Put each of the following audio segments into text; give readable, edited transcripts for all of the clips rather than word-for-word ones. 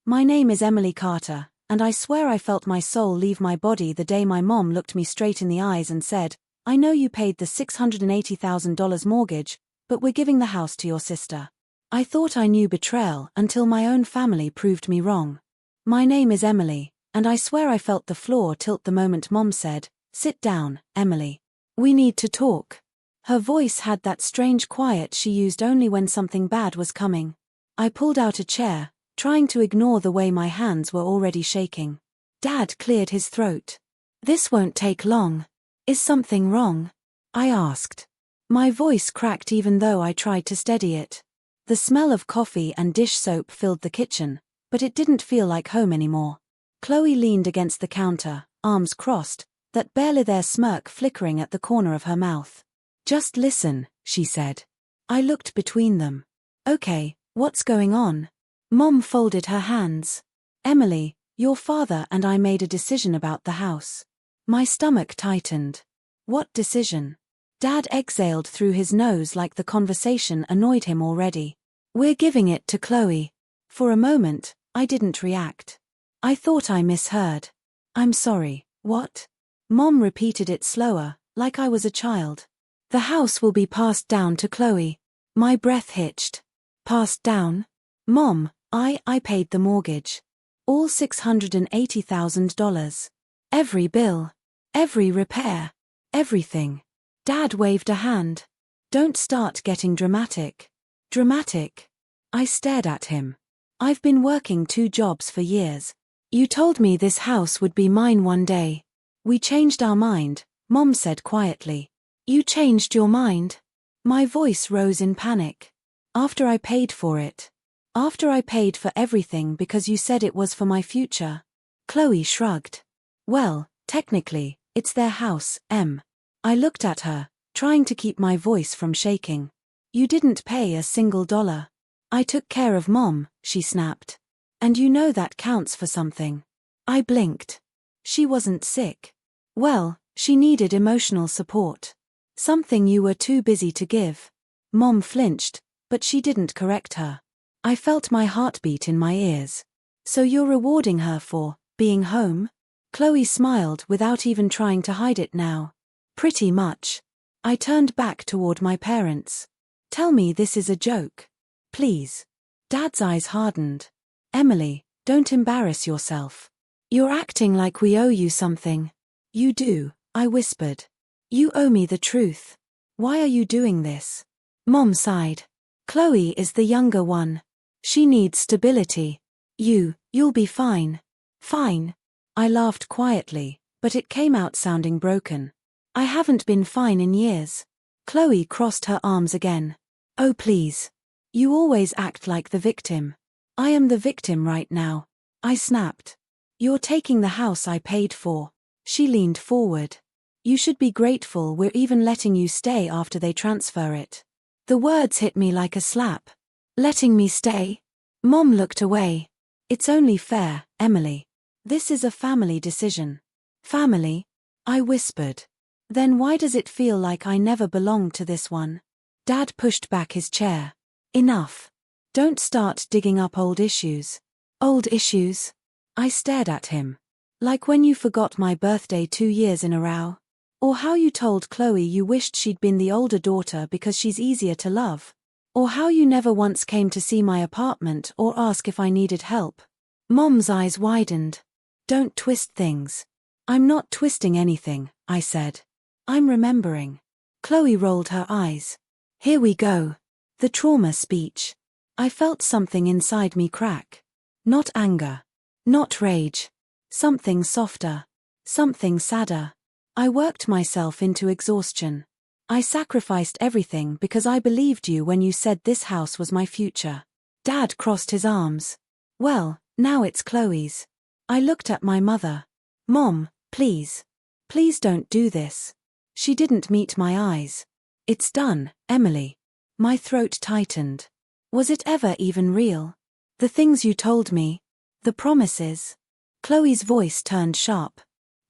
My name is Emily Carter, and I swear I felt my soul leave my body the day my mom looked me straight in the eyes and said, I know you paid the $680,000 mortgage, but we're giving the house to your sister. I thought I knew betrayal until my own family proved me wrong. My name is Emily, and I swear I felt the floor tilt the moment Mom said, sit down, Emily. We need to talk. Her voice had that strange quiet she used only when something bad was coming. I pulled out a chair, trying to ignore the way my hands were already shaking. Dad cleared his throat. This won't take long. Is something wrong? I asked. My voice cracked even though I tried to steady it. The smell of coffee and dish soap filled the kitchen, but it didn't feel like home anymore. Chloe leaned against the counter, arms crossed, that barely there smirk flickering at the corner of her mouth. Just listen, she said. I looked between them. Okay, what's going on? Mom folded her hands. Emily, your father and I made a decision about the house. My stomach tightened. What decision? Dad exhaled through his nose like the conversation annoyed him already. We're giving it to Chloe. For a moment, I didn't react. I thought I misheard. I'm sorry, what? Mom repeated it slower, like I was a child. The house will be passed down to Chloe. My breath hitched. Passed down? Mom, I paid the mortgage. All $680,000. Every bill. Every repair. Everything. Dad waved a hand. Don't start getting dramatic. Dramatic? I stared at him. I've been working 2 jobs for years. You told me this house would be mine one day. We changed our mind, Mom said quietly. You changed your mind? My voice rose in panic. After I paid for it. After I paid for everything because you said it was for my future. Chloe shrugged. Well, technically, it's their house, Em. I looked at her, trying to keep my voice from shaking. You didn't pay a single dollar. I took care of Mom, she snapped. And you know that counts for something. I blinked. She wasn't sick. Well, she needed emotional support. Something you were too busy to give. Mom flinched, but she didn't correct her. I felt my heartbeat in my ears. So you're rewarding her for being home? Chloe smiled without even trying to hide it now. Pretty much. I turned back toward my parents. Tell me this is a joke. Please. Dad's eyes hardened. Emily, don't embarrass yourself. You're acting like we owe you something. You do, I whispered. You owe me the truth. Why are you doing this? Mom sighed. Chloe is the younger one. She needs stability. You'll be fine. Fine. I laughed quietly, but it came out sounding broken. I haven't been fine in years. Chloe crossed her arms again. Oh please. You always act like the victim. I am the victim right now. I snapped. You're taking the house I paid for. She leaned forward. You should be grateful we're even letting you stay after they transfer it. The words hit me like a slap. Letting me stay? Mom looked away. It's only fair, Emily. This is a family decision. Family? I whispered. Then why does it feel like I never belonged to this one? Dad pushed back his chair. Enough. Don't start digging up old issues. Old issues? I stared at him. Like when you forgot my birthday 2 years in a row? Or how you told Chloe you wished she'd been the older daughter because she's easier to love? Or how you never once came to see my apartment or ask if I needed help? Mom's eyes widened. Don't twist things. I'm not twisting anything, I said. I'm remembering. Chloe rolled her eyes. Here we go. The trauma speech. I felt something inside me crack. Not anger. Not rage. Something softer. Something sadder. I worked myself into exhaustion. I sacrificed everything because I believed you when you said this house was my future. Dad crossed his arms. Well, now it's Chloe's. I looked at my mother. Mom, please. Please don't do this. She didn't meet my eyes. It's done, Emily. My throat tightened. Was it ever even real? The things you told me. The promises. Chloe's voice turned sharp.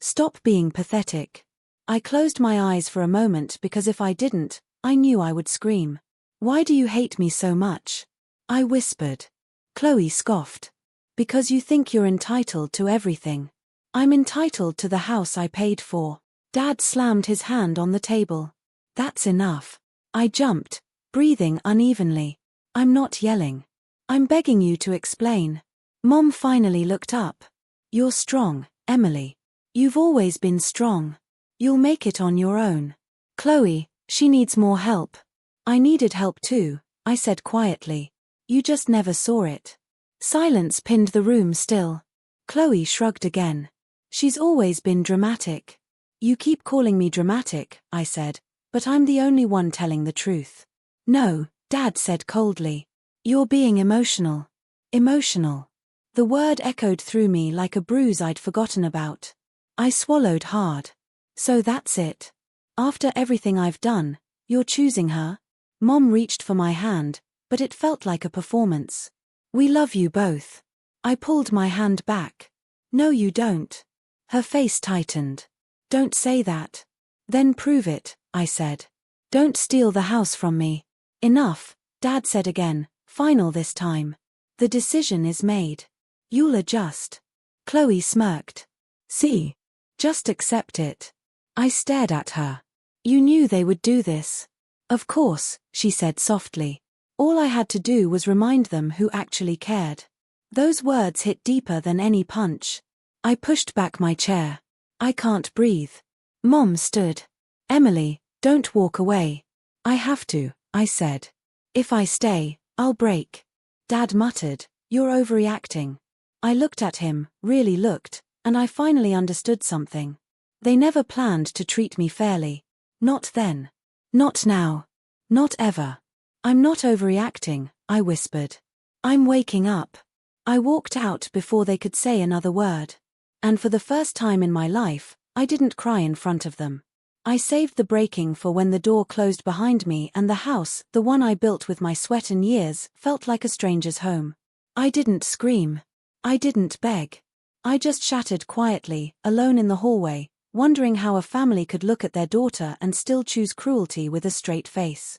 Stop being pathetic. I closed my eyes for a moment because if I didn't, I knew I would scream. Why do you hate me so much? I whispered. Chloe scoffed. Because you think you're entitled to everything. I'm entitled to the house I paid for. Dad slammed his hand on the table. That's enough. I jumped, breathing unevenly. I'm not yelling. I'm begging you to explain. Mom finally looked up. You're strong, Emily. You've always been strong. You'll make it on your own. Chloe, she needs more help. I needed help too, I said quietly. You just never saw it. Silence pinned the room still. Chloe shrugged again. She's always been dramatic. You keep calling me dramatic, I said, but I'm the only one telling the truth. No, Dad said coldly. You're being emotional. Emotional. The word echoed through me like a bruise I'd forgotten about. I swallowed hard. So that's it. After everything I've done, you're choosing her? Mom reached for my hand, but it felt like a performance. We love you both. I pulled my hand back. No, you don't. Her face tightened. Don't say that. Then prove it, I said. Don't steal the house from me. Enough, Dad said again, final this time. The decision is made. You'll adjust. Chloe smirked. See? Just accept it. I stared at her. You knew they would do this. Of course, she said softly. All I had to do was remind them who actually cared. Those words hit deeper than any punch. I pushed back my chair. I can't breathe. Mom stood. Emily, don't walk away. I have to, I said. If I stay, I'll break. Dad muttered, you're overreacting. I looked at him, really looked, and I finally understood something. They never planned to treat me fairly. Not then. Not now. Not ever. I'm not overreacting, I whispered. I'm waking up. I walked out before they could say another word. And for the first time in my life, I didn't cry in front of them. I saved the breaking for when the door closed behind me and the house, the one I built with my sweat and years, felt like a stranger's home. I didn't scream. I didn't beg. I just chatted quietly, alone in the hallway, wondering how a family could look at their daughter and still choose cruelty with a straight face.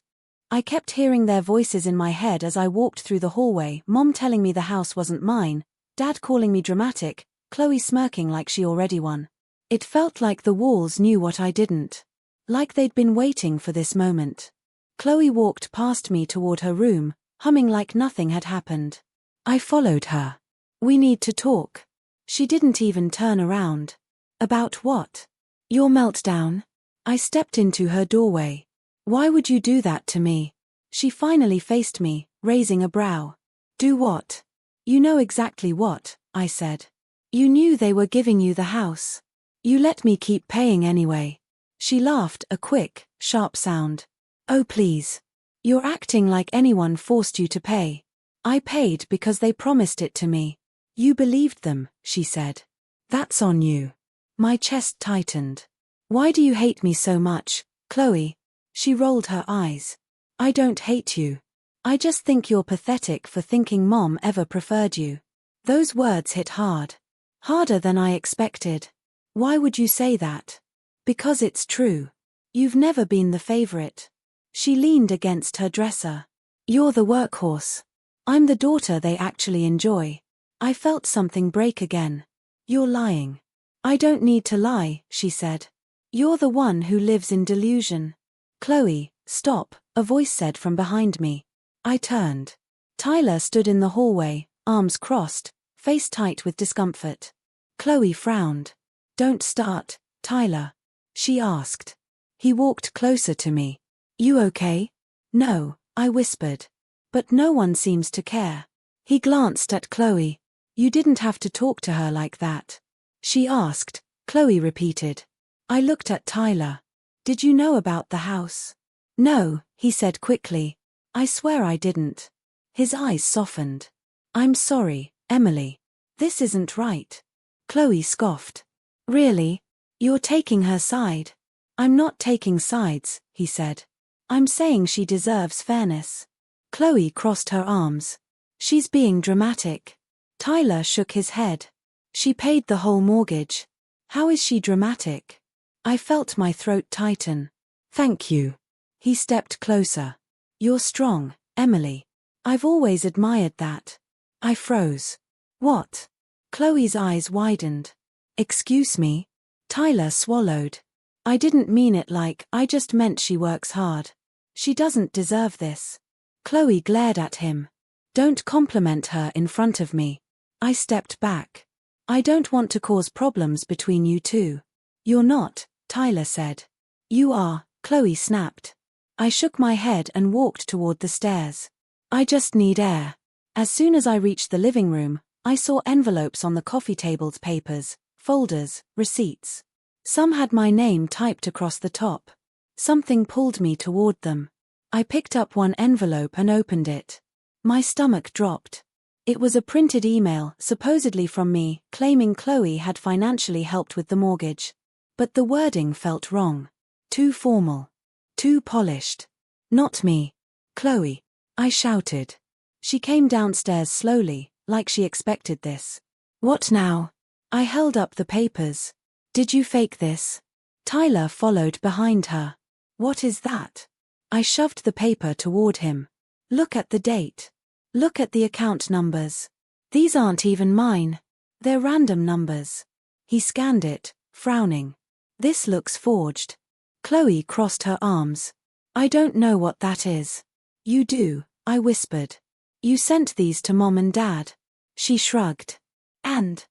I kept hearing their voices in my head as I walked through the hallway, Mom telling me the house wasn't mine, Dad calling me dramatic, Chloe smirking like she already won. It felt like the walls knew what I didn't. Like they'd been waiting for this moment. Chloe walked past me toward her room, humming like nothing had happened. I followed her. We need to talk. She didn't even turn around. About what? Your meltdown? I stepped into her doorway. Why would you do that to me? She finally faced me, raising a brow. Do what? You know exactly what, I said. You knew they were giving you the house. You let me keep paying anyway. She laughed, a quick, sharp sound. Oh please. You're acting like anyone forced you to pay. I paid because they promised it to me. You believed them, she said. That's on you. My chest tightened. Why do you hate me so much, Chloe? She rolled her eyes. I don't hate you. I just think you're pathetic for thinking Mom ever preferred you. Those words hit hard. Harder than I expected. Why would you say that? Because it's true. You've never been the favorite. She leaned against her dresser. You're the workhorse. I'm the daughter they actually enjoy. I felt something break again. You're lying. I don't need to lie, she said. You're the one who lives in delusion. Chloe, stop, a voice said from behind me. I turned. Tyler stood in the hallway, arms crossed, face tight with discomfort. Chloe frowned. Don't start, Tyler. She asked. He walked closer to me. You okay? No, I whispered. But no one seems to care. He glanced at Chloe. You didn't have to talk to her like that. She asked, Chloe repeated. I looked at Tyler. Did you know about the house? No, he said quickly. I swear I didn't. His eyes softened. I'm sorry, Emily. This isn't right. Chloe scoffed. Really? You're taking her side. I'm not taking sides, he said. I'm saying she deserves fairness. Chloe crossed her arms. She's being dramatic. Tyler shook his head. She paid the whole mortgage. How is she dramatic? I felt my throat tighten. Thank you. He stepped closer. You're strong, Emily. I've always admired that. I froze. What? Chloe's eyes widened. Excuse me? Tyler swallowed. I didn't mean it like, I just meant she works hard. She doesn't deserve this. Chloe glared at him. Don't compliment her in front of me. I stepped back. I don't want to cause problems between you two. You're not, Tyler said. You are, Chloe snapped. I shook my head and walked toward the stairs. I just need air. As soon as I reached the living room, I saw envelopes on the coffee table's papers, folders, receipts. Some had my name typed across the top. Something pulled me toward them. I picked up one envelope and opened it. My stomach dropped. It was a printed email, supposedly from me, claiming Chloe had financially helped with the mortgage. But the wording felt wrong. Too formal. Too polished. Not me. Chloe. I shouted. She came downstairs slowly, like she expected this. What now? I held up the papers. Did you fake this? Tyler followed behind her. What is that? I shoved the paper toward him. Look at the date. Look at the account numbers. These aren't even mine. They're random numbers. He scanned it, frowning. This looks forged. Chloe crossed her arms. I don't know what that is. You do, I whispered. You sent these to Mom and Dad. She shrugged. And?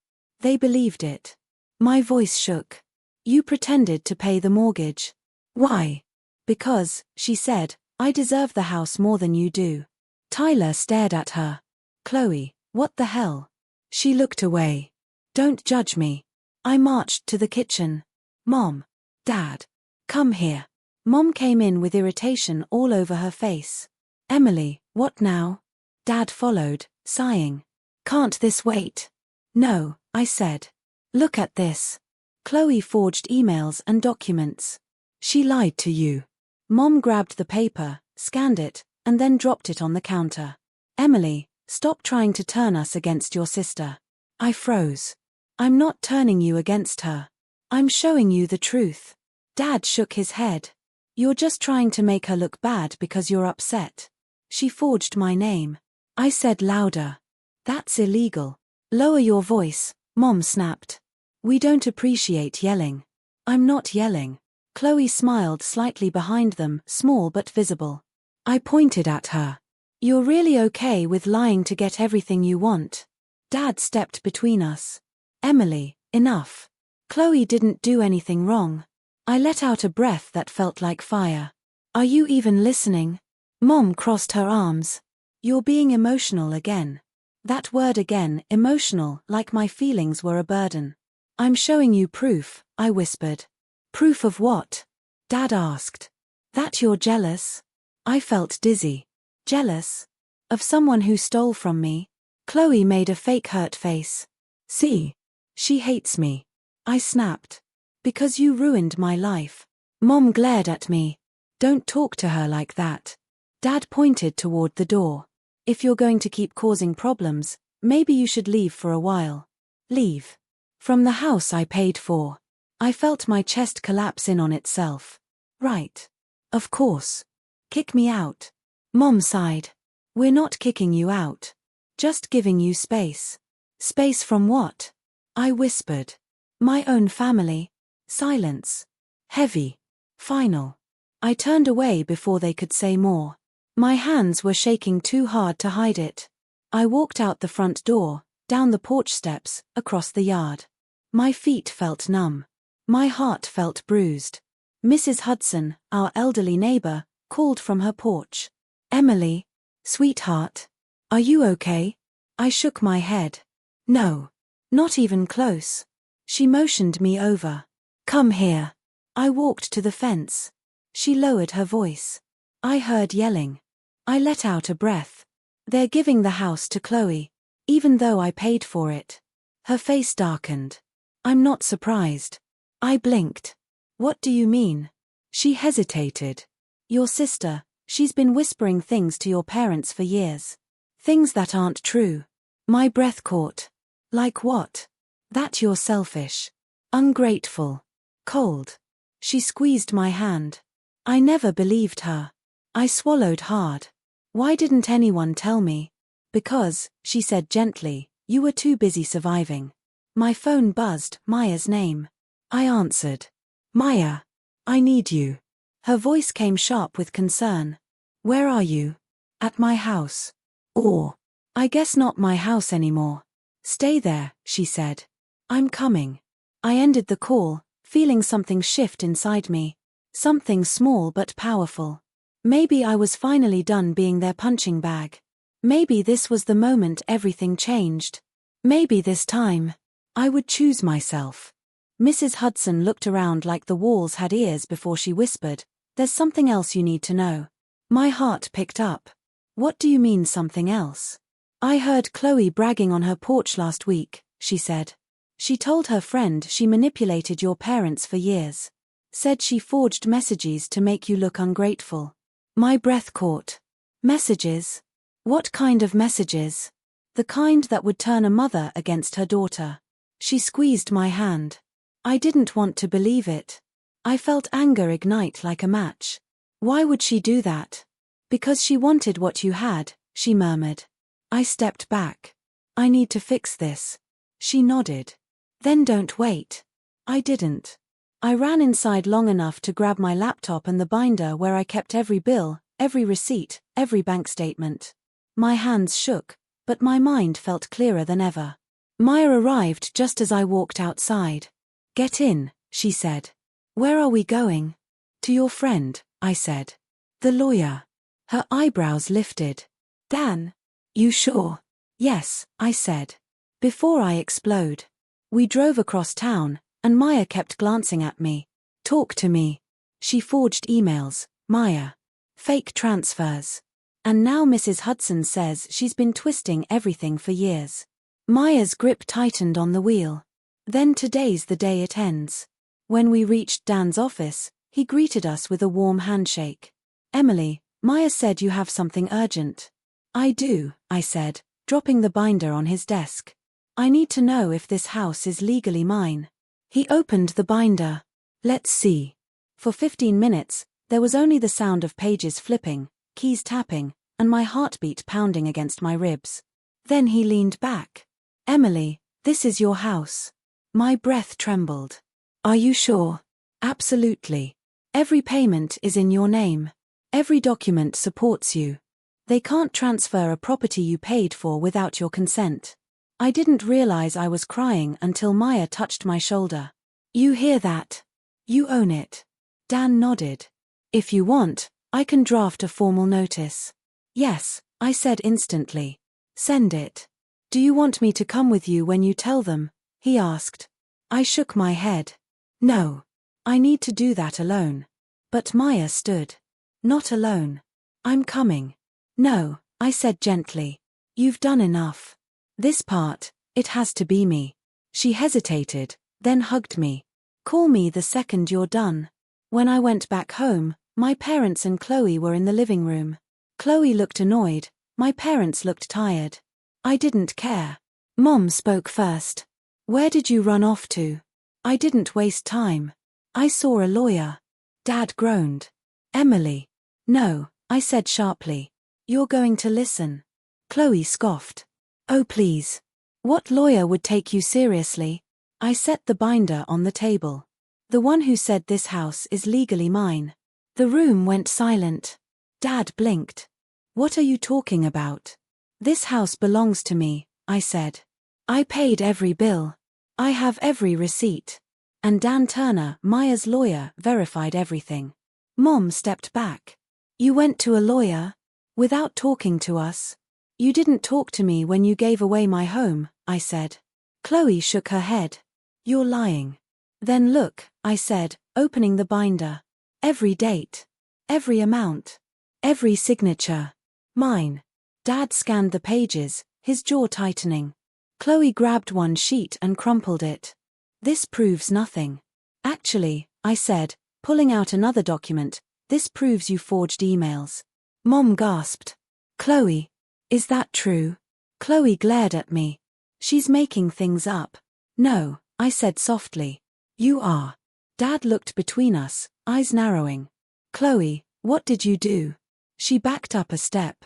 They believed it. My voice shook. You pretended to pay the mortgage. Why? Because, she said, I deserve the house more than you do. Tyler stared at her. Chloe, what the hell? She looked away. Don't judge me. I marched to the kitchen. Mom. Dad. Come here. Mom came in with irritation all over her face. Emily, what now? Dad followed, sighing. Can't this wait? No, I said. Look at this. Chloe forged emails and documents. She lied to you. Mom grabbed the paper, scanned it, and then dropped it on the counter. Emily, stop trying to turn us against your sister. I froze. I'm not turning you against her. I'm showing you the truth. Dad shook his head. You're just trying to make her look bad because you're upset. She forged my name. I said louder. That's illegal. Lower your voice, Mom snapped. We don't appreciate yelling. I'm not yelling. Chloe smiled slightly behind them, small but visible. I pointed at her. You're really okay with lying to get everything you want? Dad stepped between us. Emily, enough. Chloe didn't do anything wrong. I let out a breath that felt like fire. Are you even listening? Mom crossed her arms. You're being emotional again. That word again, emotional, like my feelings were a burden. I'm showing you proof, I whispered. Proof of what? Dad asked. That you're jealous? I felt dizzy. Jealous? Of someone who stole from me? Chloe made a fake hurt face. See? She hates me. I snapped. Because you ruined my life. Mom glared at me. Don't talk to her like that. Dad pointed toward the door. If you're going to keep causing problems, maybe you should leave for a while. Leave. From the house I paid for. I felt my chest collapse in on itself. Right. Of course. Kick me out. Mom sighed. We're not kicking you out. Just giving you space. Space from what? I whispered. My own family. Silence. Heavy. Final. I turned away before they could say more. My hands were shaking too hard to hide it. I walked out the front door, down the porch steps, across the yard. My feet felt numb. My heart felt bruised. Mrs. Hudson, our elderly neighbor, called from her porch. Emily. Sweetheart. Are you okay? I shook my head. No. Not even close. She motioned me over. Come here. I walked to the fence. She lowered her voice. I heard yelling. I let out a breath. They're giving the house to Chloe. Even though I paid for it. Her face darkened. I'm not surprised. I blinked. What do you mean? She hesitated. Your sister, she's been whispering things to your parents for years. Things that aren't true. My breath caught. Like what? That you're selfish. Ungrateful. Cold. She squeezed my hand. I never believed her. I swallowed hard. Why didn't anyone tell me? Because, she said gently, You were too busy surviving. My phone buzzed, Maya's name. I answered. Maya. I need you. Her voice came sharp with concern. Where are you? At my house. Or, I guess not my house anymore. Stay there, she said. I'm coming. I ended the call, feeling something shift inside me. Something small but powerful. Maybe I was finally done being their punching bag. Maybe this was the moment everything changed. Maybe this time, I would choose myself. Mrs. Hudson looked around like the walls had ears before she whispered, "There's something else you need to know." My heart picked up. What do you mean something else? I heard Chloe bragging on her porch last week, she said. She told her friend she manipulated your parents for years. Said she forged messages to make you look ungrateful. My breath caught. Messages? What kind of messages? The kind that would turn a mother against her daughter. She squeezed my hand. I didn't want to believe it. I felt anger ignite like a match. Why would she do that? Because she wanted what you had, she murmured. I stepped back. I need to fix this. She nodded. Then don't wait. I didn't. I ran inside long enough to grab my laptop and the binder where I kept every bill, every receipt, every bank statement. My hands shook, but my mind felt clearer than ever. Maya arrived just as I walked outside. Get in, she said. Where are we going? To your friend, I said. The lawyer. Her eyebrows lifted. Dan. You sure? Yes, I said. Before I explode. We drove across town, and Maya kept glancing at me. Talk to me. She forged emails, Maya. Fake transfers. And now Mrs. Hudson says she's been twisting everything for years. Maya's grip tightened on the wheel. Then today's the day it ends. When we reached Dan's office, he greeted us with a warm handshake. Emily, Maya said you have something urgent. I do, I said, dropping the binder on his desk. I need to know if this house is legally mine. He opened the binder. Let's see. For 15 minutes, there was only the sound of pages flipping, keys tapping, and my heartbeat pounding against my ribs. Then he leaned back. Emily, this is your house. My breath trembled. Are you sure? Absolutely. Every payment is in your name. Every document supports you. They can't transfer a property you paid for without your consent. I didn't realize I was crying until Maya touched my shoulder. You hear that? You own it. Dan nodded. If you want, I can draft a formal notice. Yes, I said instantly. Send it. Do you want me to come with you when you tell them? He asked. I shook my head. No. I need to do that alone. But Maya stood. Not alone. I'm coming. No, I said gently. You've done enough. This part, it has to be me. She hesitated, then hugged me. Call me the second you're done. When I went back home, my parents and Chloe were in the living room. Chloe looked annoyed, my parents looked tired. I didn't care. Mom spoke first. Where did you run off to? I didn't waste time. I saw a lawyer. Dad groaned. Emily. No, I said sharply. You're going to listen. Chloe scoffed. Oh please. What lawyer would take you seriously? I set the binder on the table. The one who said this house is legally mine. The room went silent. Dad blinked. What are you talking about? This house belongs to me, I said. I paid every bill. I have every receipt. And Dan Turner, Maya's lawyer, verified everything. Mom stepped back. You went to a lawyer? Without talking to us? You didn't talk to me when you gave away my home, I said. Chloe shook her head. You're lying. Then look, I said, opening the binder. Every date. Every amount. Every signature. Mine. Dad scanned the pages, his jaw tightening. Chloe grabbed one sheet and crumpled it. This proves nothing. Actually, I said, pulling out another document, this proves you forged emails. Mom gasped. Chloe. Is that true? Chloe glared at me. She's making things up. No, I said softly. You are. Dad looked between us, eyes narrowing. Chloe, what did you do? She backed up a step.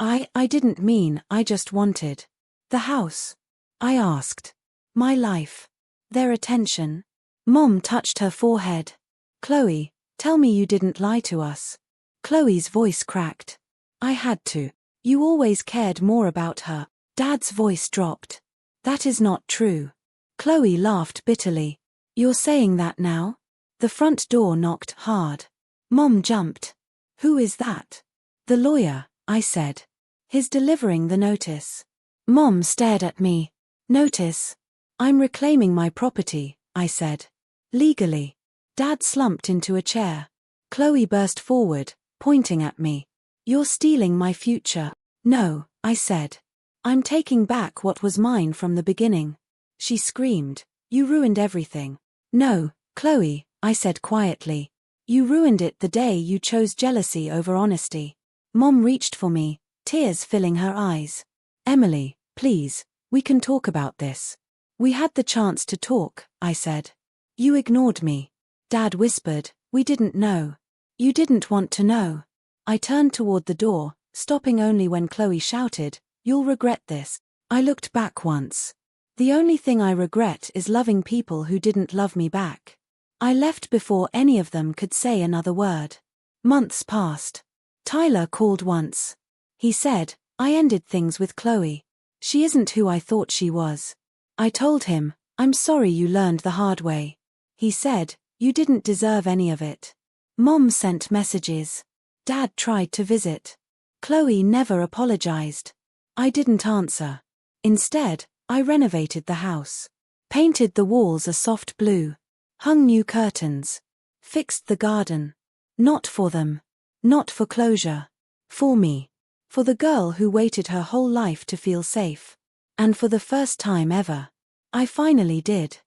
I didn't mean, I just wanted. The house. I asked. My life. Their attention. Mom touched her forehead. Chloe, tell me you didn't lie to us. Chloe's voice cracked. I had to. You always cared more about her. Dad's voice dropped. That is not true. Chloe laughed bitterly. You're saying that now? The front door knocked hard. Mom jumped. Who is that? The lawyer, I said. He's delivering the notice. Mom stared at me. Notice? I'm reclaiming my property, I said. Legally. Dad slumped into a chair. Chloe burst forward, pointing at me. You're stealing my future. No, I said. I'm taking back what was mine from the beginning. She screamed. You ruined everything. No, Chloe, I said quietly. You ruined it the day you chose jealousy over honesty. Mom reached for me, tears filling her eyes. Emily, please, we can talk about this. We had the chance to talk, I said. You ignored me. Dad whispered, we didn't know. You didn't want to know. I turned toward the door, stopping only when Chloe shouted, you'll regret this. I looked back once. The only thing I regret is loving people who didn't love me back. I left before any of them could say another word. Months passed. Tyler called once. He said, I ended things with Chloe. She isn't who I thought she was. I told him, I'm sorry you learned the hard way. He said, you didn't deserve any of it. Mom sent messages. Dad tried to visit. Chloe never apologized. I didn't answer. Instead, I renovated the house. Painted the walls a soft blue. Hung new curtains. Fixed the garden. Not for them. Not for closure. For me. For the girl who waited her whole life to feel safe. And for the first time ever, I finally did.